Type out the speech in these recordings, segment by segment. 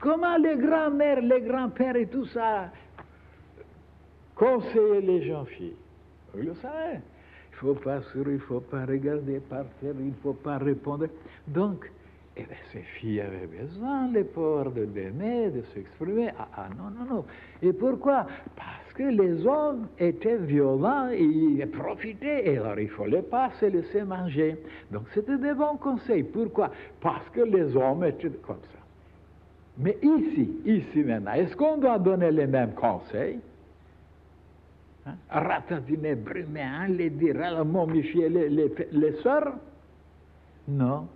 Comment les grands-mères, les grands-pères et tout ça conseillaient les jeunes filles? Vous le savez. Il ne faut pas sourire, il ne faut pas regarder par terre, il ne faut pas répondre. Donc, eh bien, ces filles avaient besoin, les pauvres, d'aimer, de s'exprimer. Non. Et pourquoi? Parce que les hommes étaient violents et ils profitaient. Et alors, il ne fallait pas se laisser manger. Donc, c'était des bons conseils. Pourquoi? Parce que les hommes étaient comme ça. Mais ici maintenant, est-ce qu'on doit donner les mêmes conseils? Ratatiner, brumer, les dire, momifier les sœurs? Non.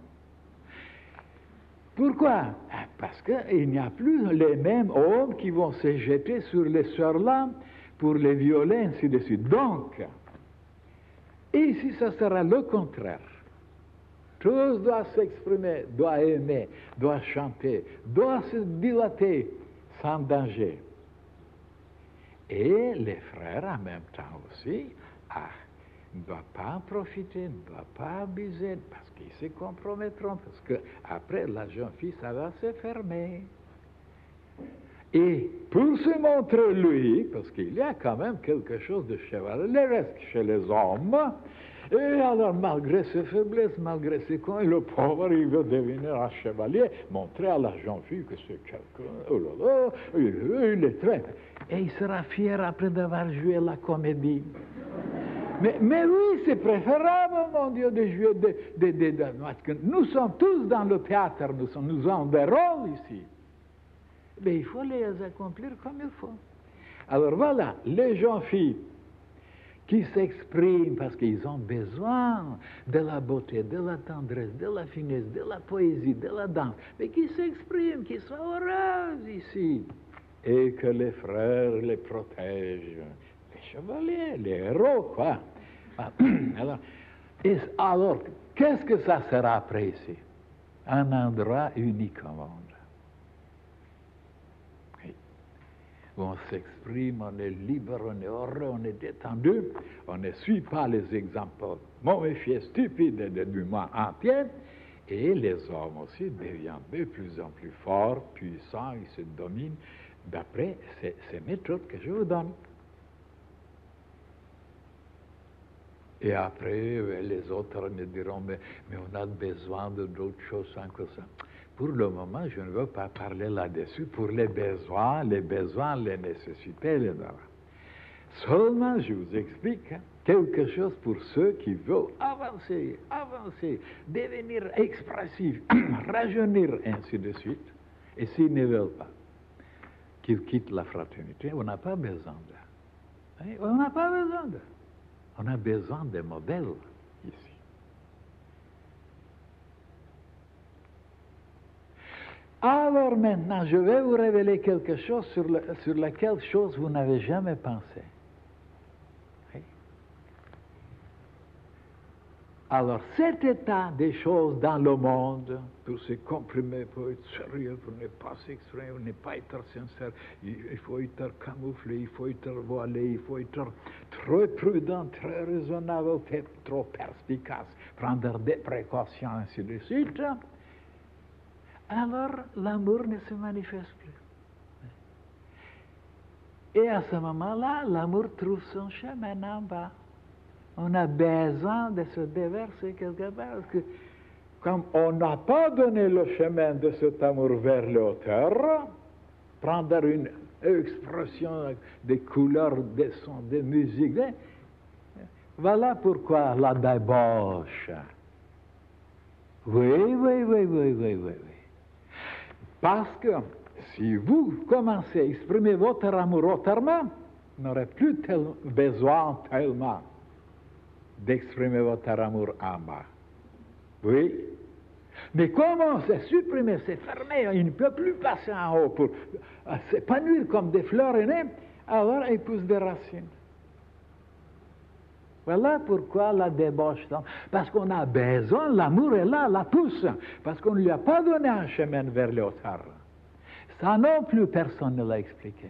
Pourquoi? Parce qu'il n'y a plus les mêmes hommes qui vont se jeter sur les sœurs-là pour les violer, ainsi de suite. Donc, ici, ça sera le contraire. Tous doivent s'exprimer, doivent aimer, doivent chanter, doivent se dilater sans danger. Et les frères, en même temps aussi, ne doivent pas en profiter, ne doivent pas abuser, parce qu'ils se compromettront, parce qu'après, la jeune fille, ça va se fermer. Et pour se montrer lui, parce qu'il y a quand même quelque chose de chevaleresque chez les hommes, et alors, malgré ses faiblesses, malgré ses cons, le pauvre, il veut devenir un chevalier, montrer à la jeune fille que c'est quelqu'un, oh là là, il est très... Et il sera fier après d'avoir joué la comédie. Mais oui, c'est préférable, mon Dieu, de jouer parce que nous sommes tous dans le théâtre, nous avons des rôles ici. Mais il faut les accomplir comme il faut. Alors voilà, les jeunes filles qui s'expriment parce qu'ils ont besoin de la beauté, de la tendresse, de la finesse, de la poésie, de la danse, mais qui s'expriment, qui sont heureuses ici. Et que les frères les protègent, les chevaliers, les héros, quoi. Alors, qu'est-ce que ça sera après ici? Un endroit unique au monde. On s'exprime, on est libre, on est heureux, on est détendu, on ne suit pas les exemples momifiés, stupides du monde entier, et les hommes aussi deviennent de plus en plus forts, puissants, ils se dominent, d'après ces méthodes que je vous donne. Et après, les autres me diront, mais on a besoin d'autres choses que ça. Pour le moment, je ne veux pas parler là-dessus pour les besoins, les nécessités, les droits. Seulement, je vous explique quelque chose pour ceux qui veulent avancer, devenir expressifs, rajeunir, ainsi de suite. Et s'ils ne veulent pas qu'ils quittent la fraternité, on n'a pas besoin d'eux. On n'a pas besoin d'eux. On a besoin de modèles ici. Alors maintenant, je vais vous révéler quelque chose sur laquelle chose vous n'avez jamais pensé. Oui. Alors, cet état des choses dans le monde, pour se comprimer, pour être sérieux, pour ne pas s'exprimer, pour ne pas être sincère, il faut être camouflé, il faut être voilé, il faut être très prudent, très raisonnable, trop perspicace, prendre des précautions, ainsi de suite. Alors l'amour ne se manifeste plus. Et à ce moment-là, l'amour trouve son chemin en bas. On a besoin de se déverser quelque part, parce que comme on n'a pas donné le chemin de cet amour vers les hauteurs, prendre une expression des couleurs, des sons, des musiques, voilà pourquoi la débauche. Oui. Parce que si vous commencez à exprimer votre amour autrement, vous n'aurez plus besoin tellement d'exprimer votre amour en bas. Oui. Mais comment c'est supprimé, c'est fermé, il ne peut plus passer en haut pour s'épanouir comme des fleurs aînées, alors il pousse des racines. Voilà pourquoi la débauche, parce qu'on a besoin, l'amour est là, la pousse, parce qu'on ne lui a pas donné un chemin vers le hauteurs. Ça non plus, personne ne l'a expliqué.